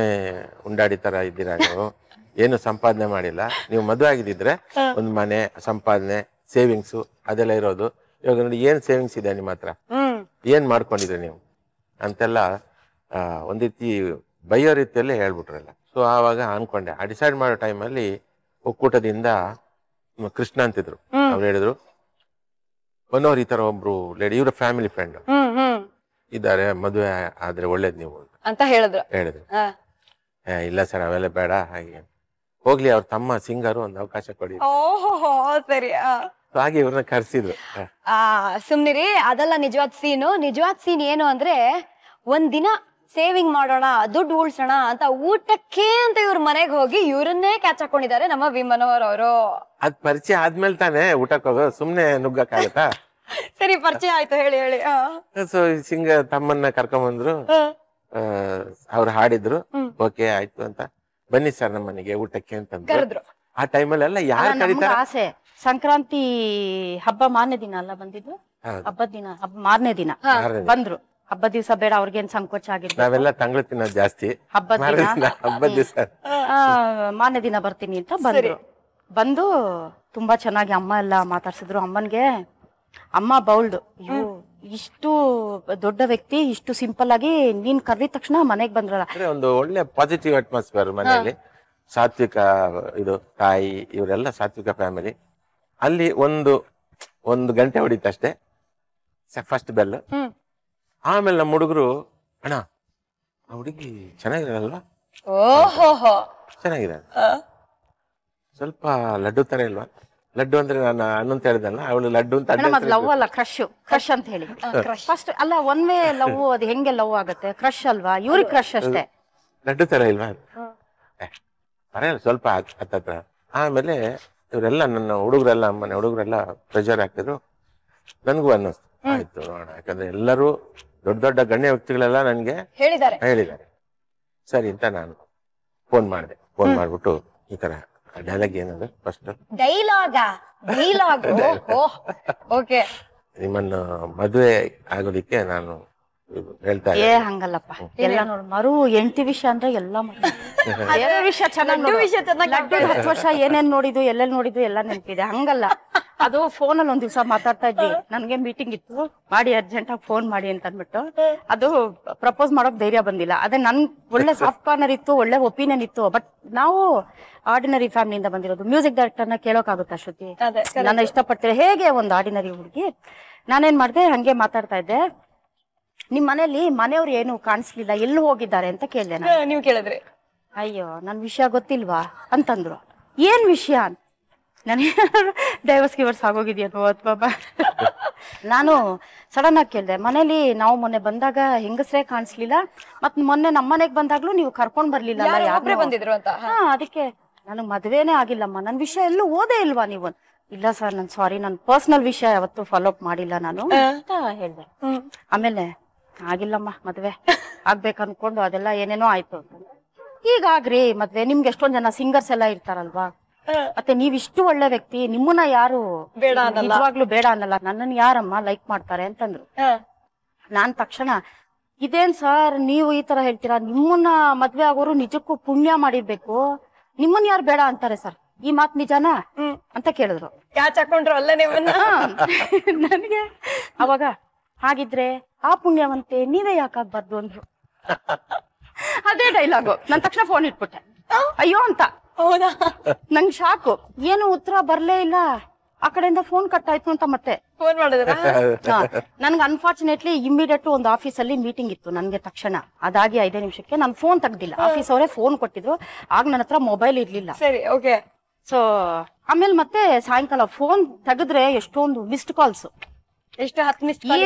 ಉಂಡಾಡಿ ತರ ಇದ್ದೀರಾ ನೀವು, ಏನು ಸಂಪಾದನೆ ಮಾಡಿಲ್ಲ, ನೀವು ಮದುವೆ ಆಗಿದ್ರೆ ಒಂದ್ ಮನೆ, ಸಂಪಾದನೆ, ಸೇವಿಂಗ್ಸು ಅದೆಲ್ಲ ಇರೋದು. ಇವಾಗ ನೋಡಿ ಏನ್ ಸೇವಿಂಗ್ಸ್ ಇದೆ ನಿಮ್ಮ ಹತ್ರ, ಏನ್ ಮಾಡ್ಕೊಂಡಿದ್ರಿ ನೀವು ಅಂತೆಲ್ಲ ಒಂದ್ ರೀತಿ ಬೈಯೋ ರೀತಿಯಲ್ಲಿ ಹೇಳ್ಬಿಟ್ರಲ್ಲ. ಸೊ ಆವಾಗ ಅನ್ಕೊಂಡೆ, ಡಿಸೈಡ್ ಮಾಡೋ ಟೈಮಲ್ಲಿ ಒಕ್ಕೂಟದಿಂದ ಕೃಷ್ಣ ಅಂತಿದ್ರು, ಅವ್ರು ಹೇಳಿದ್ರು, ಈ ತರ ಒಬ್ರು ಲೇಡಿ, ಇವ್ರ ಫ್ಯಾಮಿಲಿ ಫ್ರೆಂಡ್ ಇದ್ದಾರೆ, ಮದುವೆ ಆದ್ರೆ ಒಳ್ಳೇದ್ ನೀವು ಅಂತ ಹೇಳಿದ್ರು. ಇಲ್ಲ ಸರ್ ಅವೆಲ್ಲ ಬೇಡ, ಹಾಗೆ ಹೋಗ್ಲಿ ಅವ್ರ ತಮ್ಮ ಸಿಂಗರು ಒಂದು ಅವಕಾಶ ಕೊಡಿ. ಸರಿ, ಹಾಗೆ ಇವ್ರನ್ನ ಕರ್ಸಿದ್ರು. ಸುಮ್ನಿರಿ, ಅದೆಲ್ಲ ನಿಜವಾದ ಸೀನ್ ಏನು ಅಂದ್ರೆ, ಒಂದಿನ ಸೇವಿಂಗ್ ಮಾಡೋಣ, ದುಡ್ಡು ಉಳ್ಸೋಣ ಅಂತ ಊಟಕ್ಕೆ ಅಂತ ಇವ್ರ ಮನೆಗೆ ಹೋಗಿ ಇವ್ರನ್ನೇ ಕ್ಯಾಚ್ ಹಾಕೊಂಡಿದ್ದಾರೆ ನಮ್ಮ ವಿಮನೋರ್ ಅವರು. ಅದ್ ಪರಿಚಯ ಆದ್ಮೇಲೆ ತಾನೇ ಊಟಕ್ಕೆ ಹೋಗೋದು, ಸುಮ್ನೆ ನುಗ್ಗಕ್ಕಾಗತ್ತಾ? ಸರಿ, ಪರಿಚಯ ಆಯ್ತು, ಹೇಳಿ. ಸೊ ಸಿಂಗ ತಮ್ಮನ್ನ ಕರ್ಕೊಂಬಂದ್ರು, ಅವ್ರು ಹಾಡಿದ್ರು, ಓಕೆ ಆಯ್ತು ಅಂತ, ಬನ್ನಿ ಸರ್ ನಮ್ಮ ಮನೆಗೆ ಊಟಕ್ಕೆ ಅಂತಂದ್ರು. ಆ ಟೈಮಲ್ಲೆಲ್ಲ ಯಾರು ಕರೀತಾರೆ? ಆಸೆ ಸಂಕ್ರಾಂತಿ ಹಬ್ಬ ಮಾರನೇ ದಿನ ಅಲ್ಲ ಬಂದಿದ್ದು, ಹಬ್ಬದ ದಿನ, ಮಾರನೇ ದಿನ ಬಂದ್ರು. ಹಬ್ಬದ ದಿವಸ ಬೇಡ, ಅವ್ರಿಗೇನ್ ಸಂಕೋಚ ಆಗಿದ್ದು, ನಾವೆಲ್ಲ ತಂಗಳು ತಿನ್ನೋದು ಜಾಸ್ತಿ. ಹಬ್ಬದ ದಿವಸ ಮಾರನೇ ದಿನ ಬರ್ತೀನಿ ಅಂತ ಬಂದು ತುಂಬಾ ಚೆನ್ನಾಗಿ ಅಮ್ಮ ಎಲ್ಲ ಮಾತಾಡ್ಸಿದ್ರು. ಅಮ್ಮನ್ಗೆ ಅಮ್ಮ ಬೌಲ್ಡ್, ಇಷ್ಟು ದೊಡ್ಡ ವ್ಯಕ್ತಿ ಇಷ್ಟು ಸಿಂಪಲ್ ಆಗಿ ನೀನ್ ಕರೆದಿದ ತಕ್ಷಣ ಮನೆಗ್ ಬಂದ್ರಲ್ಲ. ಒಂದು ಒಳ್ಳೆ ಪಾಸಿಟಿವ್ ಅಟ್ಮಾಸ್ಫಿಯರ್ ಮನೆಯಲ್ಲಿ. ಸಾತ್ವಿಕ ಇದು ತಾಯಿ, ಇವರೆಲ್ಲ ಸಾತ್ವಿಕ ಫ್ಯಾಮಿಲಿ. ಅಲ್ಲಿ ಒಂದು ಗಂಟೆ ಹೊಡಿತಷ್ಟೇ ಫಸ್ಟ್ ಬೆಲ್. ಆಮೇಲೆ ನಮ್ಮ ಹುಡುಗರು, ಅಣ್ಣ ಆ ಹುಡುಗಿ ಚೆನ್ನಾಗಿರಲ್ವಾ? ಚೆನ್ನಾಗಿದೆ, ಸ್ವಲ್ಪ ಲಡ್ಡು ತರ ಇಲ್ವಾ? ಲಡ್ಡು ಅಂದ್ರೆ ನಾನು ಅನ್ನಂತ ಹೇಳಿದಲ್ಲ, ಅವಳು ಲಡ್ಡು ಅಂತ. ಲವ್ ಅಲ್ಲ, ಕ್ರಶ್ ಅಂತ ಹೇಳಿ. ಫಸ್ಟ್ ಅಲ್ಲ, ಒನ್ ವೇ ಲವ್, ಅದು ಹೆಂಗೆ ಲವ್ ಆಗುತ್ತೆ? ಕ್ರಶ್ ಅಲ್ವಾ? ಇವ್ರಿಗೆ ಕ್ರಶ್ ಅಷ್ಟೇ. ಲಡ್ಡು ತರ ಇಲ್ವಾ? ಬರೆಯಲ್ಲ ಸ್ವಲ್ಪ ಹತ್ತತ್ರ. ಆಮೇಲೆ ಇವರೆಲ್ಲ ನನ್ನ ಹುಡುಗರೆಲ್ಲ, ಮನೆ ಹುಡುಗರೆಲ್ಲ ಪ್ರೆಷರ್ ಹಾಕಿದ್ರು. ನನ್ಗೂ ಅನ್ನಿಸ್ತು, ಆಯ್ತು ನೋಡೋಣ, ಯಾಕಂದ್ರೆ ಎಲ್ಲರೂ ದೊಡ್ಡ ಗಣ್ಯ ವ್ಯಕ್ತಿಗಳೆಲ್ಲ ನನ್ಗೆ ಹೇಳಿದ್ದಾರೆ. ಸರಿ ಅಂತ ನಾನು ಫೋನ್ ಮಾಡಿದೆ. ಫೋನ್ ಮಾಡ್ಬಿಟ್ಟು ಈ ತರ ಡೈಲಾಗ್ ಏನಂದ್ರೆ, ಫಸ್ಟ್ ನಿಮ್ಮನ್ನು ಮದುವೆ ಆಗೋದಿಕ್ಕೆ ನಾನು ಹೇಳ್ತಾ ಇದ್ದೆ. ಹಂಗಲ್ಲಪ್ಪ, ಎಲ್ಲ ನೋಡು, ಮರು ಎಂಟಿ ವಿಷಯ ಅಂದ್ರೆ ಎಲ್ಲ ವಿಷಯ ಚೆನ್ನಾಗಿ 10 ವರ್ಷ ಏನೇನ್ ನೋಡಿದ್ದು, ಎಲ್ಲೆಲ್ಲಿ ನೋಡಿದ್ದು ಎಲ್ಲ ನೆನಪಿದೆ. ಹಂಗಲ್ಲ, ಅದು ಫೋನಲ್ಲಿ ಒಂದ್ ದಿವ್ಸ ಮಾತಾಡ್ತಾ ಇದ್ವಿ, ನನ್ಗೆ ಮೀಟಿಂಗ್ ಇತ್ತು, ಮಾಡಿ ಅರ್ಜೆಂಟ್ ಆಗಿ ಫೋನ್ ಮಾಡಿ ಅಂತ ಅಂದ್ಬಿಟ್ಟು ಅದು ಪ್ರಪೋಸ್ ಮಾಡೋಕ್ ಧೈರ್ಯ ಬಂದಿಲ್ಲ. ಅದೇ ನನ್ ಒಳ್ಳೆ ಸಾಫ್ಟ್ ಕಾರ್ನರ್ ಇತ್ತು, ಒಳ್ಳೆ ಒಪಿನಿಯನ್ ಇತ್ತು. ಬಟ್ ನಾವು ಆರ್ಡಿನರಿ ಫ್ಯಾಮಿಲಿಯಿಂದ ಬಂದಿರೋದು, ಮ್ಯೂಸಿಕ್ ಡೈರೆಕ್ಟರ್ನ ಕೇಳೋಕ್ಕಾಗುತ್ತಾ ಶ್ರುತಿ? ನನ್ನ ಇಷ್ಟಪಡ್ತೀರ ಹೇಗೆ ಒಂದು ಆರ್ಡಿನರಿ ಹುಡುಗಿ. ನಾನೇನ್ ಮಾಡ್ದೆ, ಹಂಗೆ ಮಾತಾಡ್ತಾ ಇದ್ದೆ, ನಿಮ್ ಮನೇಲಿ ಮನೆಯವ್ರು ಏನು ಕಾಣಿಸ್ಲಿಲ್ಲ, ಎಲ್ಲಿ ಹೋಗಿದ್ದಾರೆ ಅಂತ ಕೇಳಿದೆ. ನೀವು ಕೇಳಿದ್ರಿ? ಅಯ್ಯೋ ನನ್ ವಿಷಯ ಗೊತ್ತಿಲ್ವಾ ಅಂತಂದ್ರು. ಏನ್ ವಿಷಯ? ನನಗೆ ಡೈವರ್ಸ್ ಗಿವರ್ಸ್ ಆಗೋಗಿದ್ಯೋ ಅಥವಾ ನಾನು ಸಡನ್ ಆಗಿ ಕೇಳಿದೆ, ಮನೇಲಿ ನಾವು ಮೊನ್ನೆ ಬಂದಾಗ ಹೆಂಗಸ್ರೇ ಕಾಣಿಸ್ಲಿಲ್ಲ, ಮತ್ ಮೊನ್ನೆ ನಮ್ಮನೆಗ್ ಬಂದಾಗ್ಲೂ ನೀವು ಕರ್ಕೊಂಡ್ ಬರ್ಲಿಲ್ಲ ಬಂದಿದ್ರು ಅಂತ. ಅದಕ್ಕೆ ನನಗ್ ಮದ್ವೆನೇ ಆಗಿಲ್ಲಮ್ಮ, ನನ್ ವಿಷಯ ಎಲ್ಲೂ ಓದೇ ಇಲ್ವಾ ನೀವು? ಇಲ್ಲ ಸರ್ ನನ್ ಸಾರಿ, ನನ್ ಪರ್ಸನಲ್ ವಿಷಯ ಯಾವತ್ತೂ ಫಾಲೋ ಅಪ್ ಮಾಡಿಲ್ಲ ನಾನು ಅಂತ ಹೇಳ್ದೆ. ಆಮೇಲೆ ಆಗಿಲ್ಲಮ್ಮ ಮದ್ವೆ, ಆಗ್ಬೇಕು ಅನ್ಕೊಂಡು ಅದೆಲ್ಲ ಏನೇನೋ ಆಯ್ತು ಅಂತ. ಈಗಾಗ್ರಿ ಮದ್ವೆ, ನಿಮ್ಗೆ ಎಷ್ಟೊಂದ್ ಜನ ಸಿಂಗರ್ಸ್ ಎಲ್ಲ ಇರ್ತಾರಲ್ವಾ, ಮತ್ತೆ ನೀವ್ ಇಷ್ಟು ಒಳ್ಳೆ ವ್ಯಕ್ತಿ, ನಿಮ್ಮನ್ನ ಯಾರು ನಿಜವಾಗ್ಲೂ ಬೇಡ ಅನ್ನಲ್ಲ, ನನ್ನನ್ ಯಾರಮ್ಮ ಲೈಕ್ ಮಾಡ್ತಾರೆ ಅಂತಂದ್ರು. ನಾನ್ ತಕ್ಷಣ ಇದೇನ್ ಸರ್ ನೀವು ಈ ತರ ಹೇಳ್ತೀರಾ, ನಿಮ್ಮನ್ನ ಮದ್ವೆ ಆಗೋರು ನಿಜಕ್ಕೂ ಪುಣ್ಯ ಮಾಡಿರ್ಬೇಕು, ನಿಮ್ಮನ್ ಯಾರು ಬೇಡ ಅಂತಾರೆ ಸರ್, ಈ ಮಾತ್ ನಿಜಾನಾ ಅಂತ ಕೇಳಿದ್ರು. ಕ್ಯಾಚ್ ಹಾಕೊಂಡ್ರು ಅಲ್ಲ ನಿಮ್ಮನ್ನ. ನನಗೆ ಅವಾಗ ಹಾಗಿದ್ರೆ ಆ ಪುಣ್ಯವಂತೆ ನೀವೇ ಯಾಕಾಗ್ಬಾರ್ದು ಅಂದ್ರು. ಅದೇ ಡೈಲಾಗು. ನನ್ ತಕ್ಷಣ ಫೋನ್ ಇಟ್ಬಿಟ್ಟೆ, ಅಯ್ಯೋ ಅಂತ. ಹೌದಾ? ನಂಗ್ ಶಾಕು, ಏನು ಉತ್ತರ ಬರ್ಲೇ ಇಲ್ಲ. ಆ ಕಡೆಯಿಂದ ಫೋನ್ ಕಟ್ ಆಯ್ತು ಅಂತ ಮತ್ತೆ ಫೋನ್ ಮಾಡಿದ್ರ? ನನ್ಗೆ ಅನ್ಫಾರ್ಚುನೇಟ್ಲಿ ಇಮಿಡಿಯೇಟ್ ಒಂದು ಆಫೀಸಲ್ಲಿ ಮೀಟಿಂಗ್ ಇತ್ತು ನನ್ಗೆ. ತಕ್ಷಣ ಅದಾಗಿ 5 ನಿಮಿಷಕ್ಕೆ ನಾನು ಫೋನ್ ತೆಗ್ದಿಲ್ಲ. ಆಫೀಸ್ ಅವರೇ ಫೋನ್ ಕೊಟ್ಟಿದ್ರು, ಆಗ ನನ್ನ ಹತ್ರ ಮೊಬೈಲ್ ಇರ್ಲಿಲ್ಲ. ಸರಿ, ಓಕೆ. ಸೊ ಆಮೇಲೆ ಮತ್ತೆ ಸಾಯಂಕಾಲ ಫೋನ್ ತೆಗೆದ್ರೆ ಎಷ್ಟೊಂದು ಮಿಸ್ಡ್ ಕಾಲ್ಸ್. ಎಷ್ಟು? 10 ಮಿಸ್.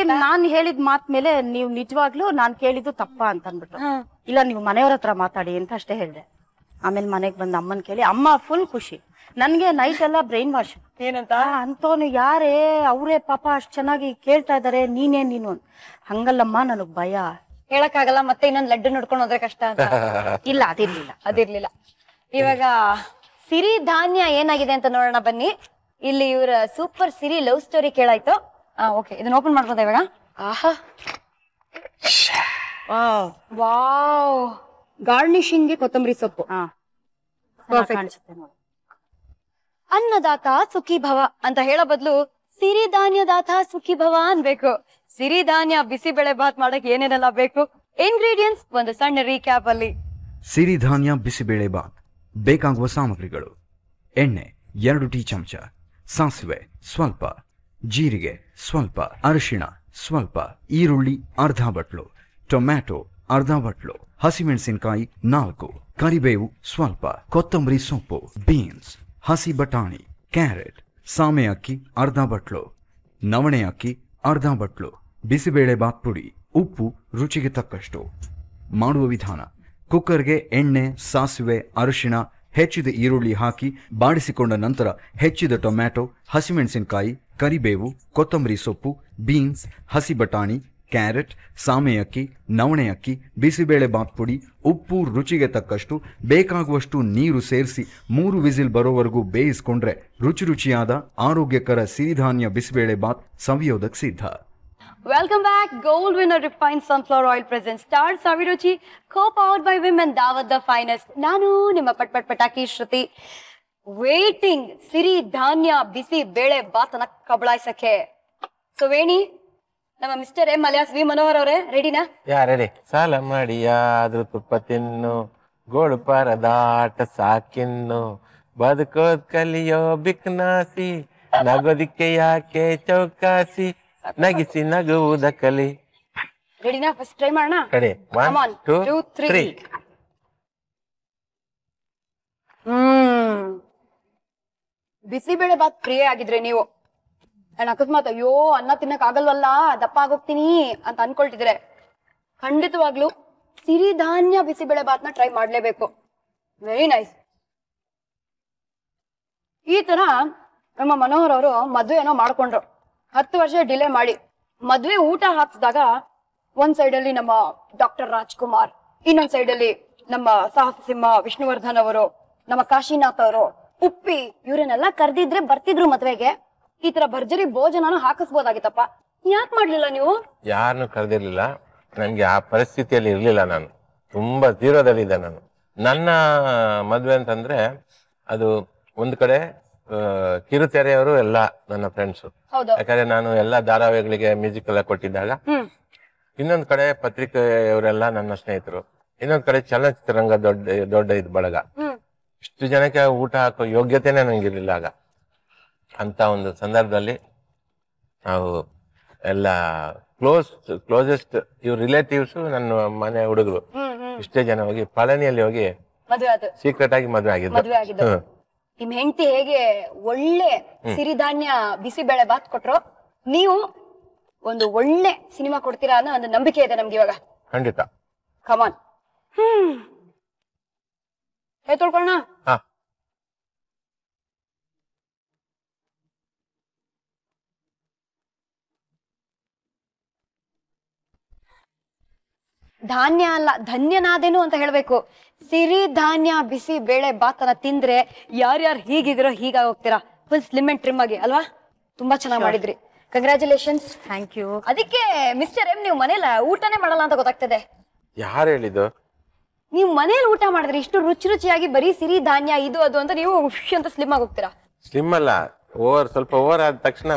ನಾನ್ ಹೇಳಿದ ಮಾತ್ ಮೇಲೆ ನೀವು ನಿಜವಾಗ್ಲೂ ನಾನ್ ಕೇಳಿದ್ದು ತಪ್ಪ ಅಂತ ಅಂದ್ಬಿಟ್ಟು, ಇಲ್ಲ ನೀವು ಮನೆಯವ್ರ ಹತ್ರ ಮಾತಾಡಿ ಅಂತ ಅಷ್ಟೇ ಹೇಳ್ದೆ. ಆಮೇಲೆ ಮನೆಗ್ ಬಂದ್ ಅಮ್ಮನ್ ಕೇಳಿ, ಅಮ್ಮ ಫುಲ್ ಖುಷಿ. ನನ್ಗೆ ನೈಟ್ ಎಲ್ಲ ಬ್ರೈನ್ ವಾಶ್. ಏನಂತ? ಅಂತೋನು ಯಾರೇ ಅವ್ರೇ ಪಾಪ ಅಷ್ಟ್ ಚೆನ್ನಾಗಿ ಕೇಳ್ತಾ ಇದಾರೆ, ನೀನು ಹಂಗಲ್ಲಮ್ಮ, ನನಗ್ ಭಯ. ಹೇಳಕ್ಕಾಗಲ್ಲ, ಮತ್ತೆ ಇನ್ನೊಂದ್ ಲಡ್ಡು ನೋಡ್ಕೊಂಡು ಹೋದ್ರೆ ಕಷ್ಟ ಅಂತ. ಇಲ್ಲ ಅದಿರ್ಲಿಲ್ಲ. ಇವಾಗ ಸಿರಿ ಧಾನ್ಯ ಏನಾಗಿದೆ ಅಂತ ನೋಡೋಣ ಬನ್ನಿ. ಇಲ್ಲಿ ಇವ್ರ ಸೂಪರ್ ಸಿರಿ ಲವ್ ಸ್ಟೋರಿ ಕೇಳಾಯ್ತು. ಓಕೆ, ಇದನ್ನ ಓಪನ್ ಮಾಡ್ಬೋದ ಇವಾಗ? ಆಹಾ, ವಾವ್, ಗಾರ್ನಿಶಿಂಗ್ಗೆ ಕೊತ್ತಂಬರಿ ಸೊಪ್ಪು. ಅನ್ನದಾತ ಸುಖಿ ಭವ ಅಂತ ಹೇಳೋ ಬದ್ಲು ಸಿರಿಧಾನ್ಯದಾತ ಸುಖಿ ಭವ ಅನ್ಬೇಕು. ಸಿರಿಧಾನ್ಯ ಬಿಸಿಬೇಳೆ ಬಾತ್ ಮಾಡಕ್ ಏನೇನೆಲ್ಲ ಬೇಕು, ಇಂಗ್ರೀಡಿಯೆಂಟ್ಸ್ ಒಂದು ಸಣ್ಣ ರೀಕ್ಯಾಪ್ ಅಲ್ಲಿ. ಸಿರಿಧಾನ್ಯ ಬಿಸಿಬೇಳೆ ಬಾತ್ ಬೇಕಾಗುವ ಸಾಮಗ್ರಿಗಳು: ಎಣ್ಣೆ 2 ಟೀ ಚಮಚ, ಸಾಸಿವೆ ಸ್ವಲ್ಪ, ಜೀರಿಗೆ ಸ್ವಲ್ಪ, ಅರಿಶಿಣ ಸ್ವಲ್ಪ, ಈರುಳ್ಳಿ ಅರ್ಧ ಬಟ್ಲು, ಟೊಮ್ಯಾಟೊ ಅರ್ಧ ಬಟ್ಲು, ಹಸಿಮೆಣಸಿನಕಾಯಿ 4, ಕರಿಬೇವು ಸ್ವಲ್ಪ, ಕೊತ್ತಂಬರಿ ಸೊಪ್ಪು, ಬೀನ್ಸ್, ಹಸಿ ಬಟಾಣಿ, ಕ್ಯಾರೆಟ್, ಸಾಮೆ ಅಕ್ಕಿ ಅರ್ಧ ಬಟ್ಲು, ನವಣೆ ಅಕ್ಕಿ ಅರ್ಧ ಬಟ್ಲು, ಬಿಸಿಬೇಳೆ ಬಾತ್ ಪುಡಿ, ಉಪ್ಪು ರುಚಿಗೆ ತಕ್ಕಷ್ಟು. ಮಾಡುವ ವಿಧಾನ: ಕುಕ್ಕರ್ಗೆ ಎಣ್ಣೆ, ಸಾಸಿವೆ, ಅರಿಶಿಣ, ಹೆಚ್ಚಿದ ಈರುಳ್ಳಿ ಹಾಕಿ ಬಾಡಿಸಿಕೊಂಡ ನಂತರ ಹೆಚ್ಚಿದ ಟೊಮ್ಯಾಟೊ, ಹಸಿಮೆಣಸಿನಕಾಯಿ, ಕರಿಬೇವು, ಕೊತ್ತಂಬರಿ ಸೊಪ್ಪು, ಬೀನ್ಸ್, ಹಸಿ ಬಟಾಣಿ, ಕ್ಯಾರೆಟ್, ಸಾಮೆ ಅಕ್ಕಿ, ನವಣೆ ಅಕ್ಕಿ, ಬಿಸಿಬೇಳೆ ಬಾತ್ ಪುಡಿ, ಉಪ್ಪು ರುಚಿಗೆ ತಕ್ಕಷ್ಟು, ಬೇಕಾಗುವಷ್ಟು ನೀರು ಸೇರಿಸಿ 3 ವಿಸಿಲ್ ಬರೋವರೆಗೂ ಬೇಯಿಸಿಕೊಂಡ್ರೆ ರುಚಿಯಾದ ಆರೋಗ್ಯಕರ ಸಿರಿಧಾನ್ಯ ಬಿಸಿಬೇಳೆ ಬಾತ್ ಸವಿಯೋದಕ್ಕೆ ಸಿದ್ಧ. Welcome back. Gold winner refined sunflower oil presents Star Saviruchi, co-powered by Women Daawat the Finest. ನಾನು ನಿಮ್ಮ ಪಟಾಕಿ ಶ್ರುತಿ. ವೇಟಿಂಗ್ ಸಿರಿ ಧಾನ್ಯ ಬಿಸಿ ಬೇಳೆ ಬಾತನ ಕಬಳಾಯಿಸಕ್ಕೆ. ಸೊ ವೇಣಿ, ನಮ್ಮ mister M alias V Manohar ಅವರೇ ರೆಡಿನಾ? ರೆಡಿ. ಸಾಲ ಮಾಡಿ ಯಾದ್ರೂ ತುಪ್ಪ ತಿನ್ನು, ಗೋಳು ಪರದಾಟ ಸಾಕಿನ್ನು, ಬದುಕೋದ್ ಕಲಿಯೋ ಬಿಕ್ನಾಸಿ, ನಗೋದಿಕ್ಕೆ ಯಾಕೆ ಚೌಕಾಸಿ, ನಗಿಸಿ ನಗುವುದ ಕಲಿ. ರೆಡಿನಾ? ಫಸ್ಟ್ ಟ್ರೈ ಮಾಡೋಣ. ಕಡೆ 1 2 3. ಬಿಸಿಬೇಳೆ ಬಾತ್ ಪ್ರಿಯ ಆಗಿದ್ರೆ ನೀವು, ನಾನು ಅಕಸ್ಮಾತ್ ಅಯ್ಯೋ ಅನ್ನ ತಿನ್ನಕ್ ಆಗಲ್ವಲ್ಲ, ದಪ್ಪ ಆಗೋಗ್ತೀನಿ ಅಂತ ಅನ್ಕೊಳ್ತಿದ್ರೆ, ಖಂಡಿತವಾಗ್ಲು ಸಿರಿಧಾನ್ಯ ಬಿಸಿಬೇಳೆ ಬಾತ್ನ ಟ್ರೈ ಮಾಡ್ಲೇಬೇಕು. Very nice. ಈ ತರ ನಮ್ಮ ಮನೋಹರ್ ಅವರು ಮದ್ವೆ ಏನೋ ಮಾಡ್ಕೊಂಡ್ರು, 10 ವರ್ಷ ಡಿಲೇ ಮಾಡಿ ಮದ್ವೆ ಊಟ ಹಾಕಿಸಿದಾಗ ಒಂದ್ ಸೈಡ್ ಅಲ್ಲಿ ನಮ್ಮ ಡಾಕ್ಟರ್ ರಾಜ್ಕುಮಾರ್, ಇನ್ನೊಂದ್ ಸೈಡ್ ಅಲ್ಲಿ ನಮ್ಮ ಸಾಹಸ ಸಿಂಹ ವಿಷ್ಣುವರ್ಧನ್ ಅವರು, ನಮ್ಮ ಕಾಶಿನಾಥ್ ಅವರು, ಉಪ್ಪಿ, ಇವ್ರನ್ನೆಲ್ಲ ಕರ್ದಿದ್ರೆ ಬರ್ತಿದ್ರು ಮದ್ವೆಗೆ. ಈ ತರ ಭರ್ಜರಿ ಭೋಜನ ಹಾಕಿಸ್ಬೋದಾಗಿತ್ತಪ್ಪ, ಯಾಕೆ ಮಾಡ್ಲಿಲ್ಲ ನೀವು? ಯಾರನ್ನು ಕರೆದಿರ್ಲಿಲ್ಲ, ನನ್ಗೆ ಆ ಪರಿಸ್ಥಿತಿಯಲ್ಲಿ ಇರ್ಲಿಲ್ಲ. ನಾನು ತುಂಬಾ ಜೀರೋದಲ್ಲಿದ್ದೆ. ನನ್ನ ಮದ್ವೆ ಅಂತಂದ್ರೆ ಅದು ಒಂದ್ ಕಡೆ ಕಿರುತೆರೆಯವರು ಎಲ್ಲ ನನ್ನ ಫ್ರೆಂಡ್ಸು. ಹೌದು. ಯಾಕಂದ್ರೆ ನಾನು ಎಲ್ಲ ಧಾರಾವಾಹಿಗಳಿಗೆ ಮ್ಯೂಸಿಕ್ ಎಲ್ಲ ಕೊಟ್ಟಿದ್ದಾಗ, ಇನ್ನೊಂದ್ ಕಡೆ ಪತ್ರಿಕೆಯವರೆಲ್ಲ ನನ್ನ ಸ್ನೇಹಿತರು, ಇನ್ನೊಂದ್ ಕಡೆ ಚಲನಚಿತ್ರರಂಗ ದೊಡ್ಡ ಇದು ಬಳಗ. ಇಷ್ಟು ಜನಕ್ಕೆ ಊಟ ಹಾಕೋ ಯೋಗ್ಯತೆನೆ ನಂಗಿರ್ಲಿಲ್ಲ ಆಗ. ಅಂತ ಒಂದು ಸಂದರ್ಭದಲ್ಲಿ ನಾವು ಎಲ್ಲ ಕ್ಲೋಸೆಸ್ಟ್ ಇವ್ರ ರಿಲೇಟಿವ್ಸ್, ನನ್ನ ಮನೆ ಹುಡುಗರು ಇಷ್ಟೇ ಜನ ಹೋಗಿ ಪಳನಿಯಲ್ಲಿ ಹೋಗಿ ಸೀಕ್ರೆಟ್ ಆಗಿ ಮದುವೆ ಆಗಿದ್ದು. ನಿಮ್ ಹೆಂಡತಿ ಹೇಗೆ ಒಳ್ಳೆ ಸಿರಿಧಾನ್ಯ ಬಿಸಿಬೇಳೆ ಬಾತ್ ಕೊಟ್ರು, ನೀವು ಒಂದು ಒಳ್ಳೆ ಸಿನಿಮಾ ಕೊಡ್ತೀರಾ ಅನ್ನೋ ಒಂದು ನಂಬಿಕೆ ಇದೆ ನಮ್ಗೆ ಇವಾಗ. ಖಂಡಿತ. ಕಮಾನ್. ತೊಳ್ಕೊಳ್ಳೋಣ. ಧಾನ್ಯ ಅಲ್ಲ, ಧನ್ಯನಾದೇನು ಅಂತ ಹೇಳ್ಬೇಕು. ಸಿರಿ ಧಾನ್ಯ ಬಿಸಿ ಬೇಳೆ ಬಾತನ ತಿಂದ್ರೆ ಯಾರ್ಯಾರು ಹೀಗಿದಿರೋ ಹೀಗಾಗಿ ಹೋಗ್ತೀರಾ, ಫುಲ್ ಸ್ಲಿಮ್ ಅಂಡ್ ಟ್ರಿಮ್ ಆಗಿ ಅಲ್ವಾ? ತುಂಬಾ ಚೆನ್ನಾಗಿ ಮಾಡಿದ್ರಿ, ಕಂಗ್ರಾಚುಲೇಷನ್ಸ್. Thank you. ಅದಕ್ಕೆ ಮಿಸ್ಟರ್ ಎಂ, ನೀವು ಮನೇಲಿ ಊಟನೇ ಮಾಡಲ್ಲ ಅಂತ ಗೊತ್ತಾಗ್ತದೆ. ಯಾರು ಹೇಳಿದ್ದು? ನೀವು ಮನೇಲಿ ಊಟ ಮಾಡಿದ್ರೆ ಇಷ್ಟು ರುಚಿಯಾಗಿ ಬರೀ ಸಿರಿ ಧಾನ್ಯ ಇದು ಅದು ಅಂತ ನೀವು ಅಂತ ಸ್ಲಿಮ್ ಆಗಿ ಹೋಗ್ತೀರಾ. ಸ್ಲಿಮ್ ಅಲ್ಲ, ಸ್ವಲ್ಪ ಓವರ್ ಆದ ತಕ್ಷಣ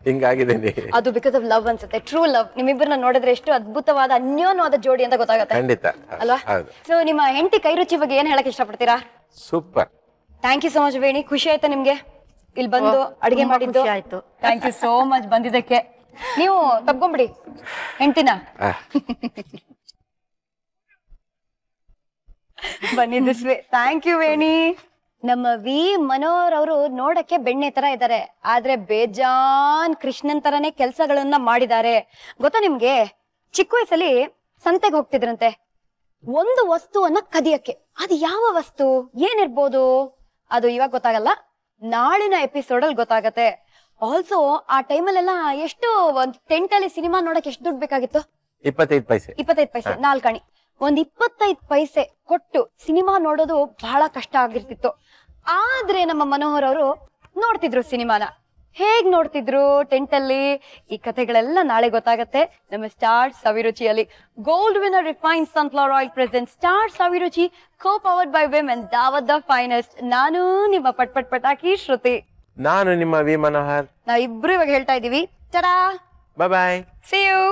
ಹಿಂಗಾಗಿದೆ. ಅದು ಬಿಕಾಸ್ ಆಫ್ ಲವ್ ಅನ್ಸುತ್ತೆ, ಟ್ರೂ ಲವ್. ನಿಮ್ಮಿಬ್ಬರನ್ನ ನೋಡಿದ್ರೆ ಎಷ್ಟು ಅದ್ಭುತವಾದ ಅನ್ಯೋನ್ಯವಾದ ಜೋಡಿ ಅಂತ ಗೊತ್ತಾಗುತ್ತೆ. ಖಂಡಿತ ಅಲ್ವಾ? ಸೊ ನಿಮ್ಮ ಹೆಂಡತಿ ಕೈ ರುಚಿ ಬಗ್ಗೆ ಏನ್ ಹೇಳಕ್ ಇಷ್ಟಪಡ್ತೀರಾ? Super. Thank you so much Veni. ಖುಷಿ ಆಯ್ತಾ ನಿಮ್ಗೆ ಇಲ್ಲಿ ಬಂದು ಅಡಿಗೆ ಮಾಡಿದ್ದು? ಆಯ್ತು. ಥ್ಯಾಂಕ್ ಯು ಸೋ ಮಚ್ ಬಂದಿದ್ದಕ್ಕೆ. ನೀವು ತಪ್ಕೊಂಬಿಡಿ ಹೆಂಡತಿನ. ಬಂದಿದ್ದಿಸ್ವಿ. ಥ್ಯಾಂಕ್ ಯು ವೇಣಿ. ನಮ್ಮ ವಿ ಮನೋಹರ್ ಅವರು ನೋಡಕ್ಕೆ ಬೆಣ್ಣೆ ತರ ಇದ್ದಾರೆ, ಆದ್ರೆ ಬೇಜಾನ್ ಕೃಷ್ಣನ್ ತರನೇ ಕೆಲ್ಸಗಳನ್ನ ಮಾಡಿದ್ದಾರೆ. ಗೊತ್ತಾ ನಿಮ್ಗೆ? ಚಿಕ್ಕ ವಯಸ್ಸಲ್ಲಿ ಸಂತೆಗೆ ಹೋಗ್ತಿದ್ರಂತೆ ಒಂದು ವಸ್ತುವನ್ನ ಕದಿಯಕ್ಕೆ. ಅದು ಯಾವ ವಸ್ತು, ಏನಿರ್ಬೋದು ಅದು ಇವಾಗ ಗೊತ್ತಾಗಲ್ಲ, ನಾಳಿನ ಎಪಿಸೋಡ್ ಅಲ್ಲಿ ಗೊತ್ತಾಗತ್ತೆ. ಆಲ್ಸೋ ಆ ಟೈಮಲ್ಲೆಲ್ಲ ಎಷ್ಟು ಒಂದ್ ಟೆಂಟಲ್ಲಿ ಸಿನಿಮಾ ನೋಡಕ್ ಎಷ್ಟು ದುಡ್ಡು ಬೇಕಾಗಿತ್ತು? 25 ಪೈಸೆ. 25 ಪೈಸೆ, 4 ಅಣಿ. ಒಂದ್ 25 ಪೈಸೆ ಕೊಟ್ಟು ಸಿನಿಮಾ ನೋಡೋದು ಬಹಳ ಕಷ್ಟ ಆಗಿರ್ತಿತ್ತು. ಆದ್ರೆ ನಮ್ಮ ಮನೋಹರ್ ಅವರು ನೋಡ್ತಿದ್ರು ಸಿನಿಮಾನ. ಹೇಗ್ ನೋಡ್ತಿದ್ರು ಟೆಂಟ್ ಅಲ್ಲಿ? ಈ ಕಥೆಗಳೆಲ್ಲ ನಾಳೆ ಗೊತ್ತಾಗತ್ತೆ ನಮ್ಮ ಸ್ಟಾರ್ ಸವಿರುಚಿಯಲ್ಲಿ. Gold winner refine sunflower oil present star Saviruchi, co powered by women, Daawat the finest. ನಾನು ನಿಮ್ಮ ಪಟಾಕಿ ಶ್ರುತಿ. ನಾನು ನಿಮ್ಮ ವಿ ಮನೋಹರ್. ನಾವಿಬ್ರು ಇವಾಗ ಹೇಳ್ತಾ ಇದೀವಿ, tada, bye bye, see you.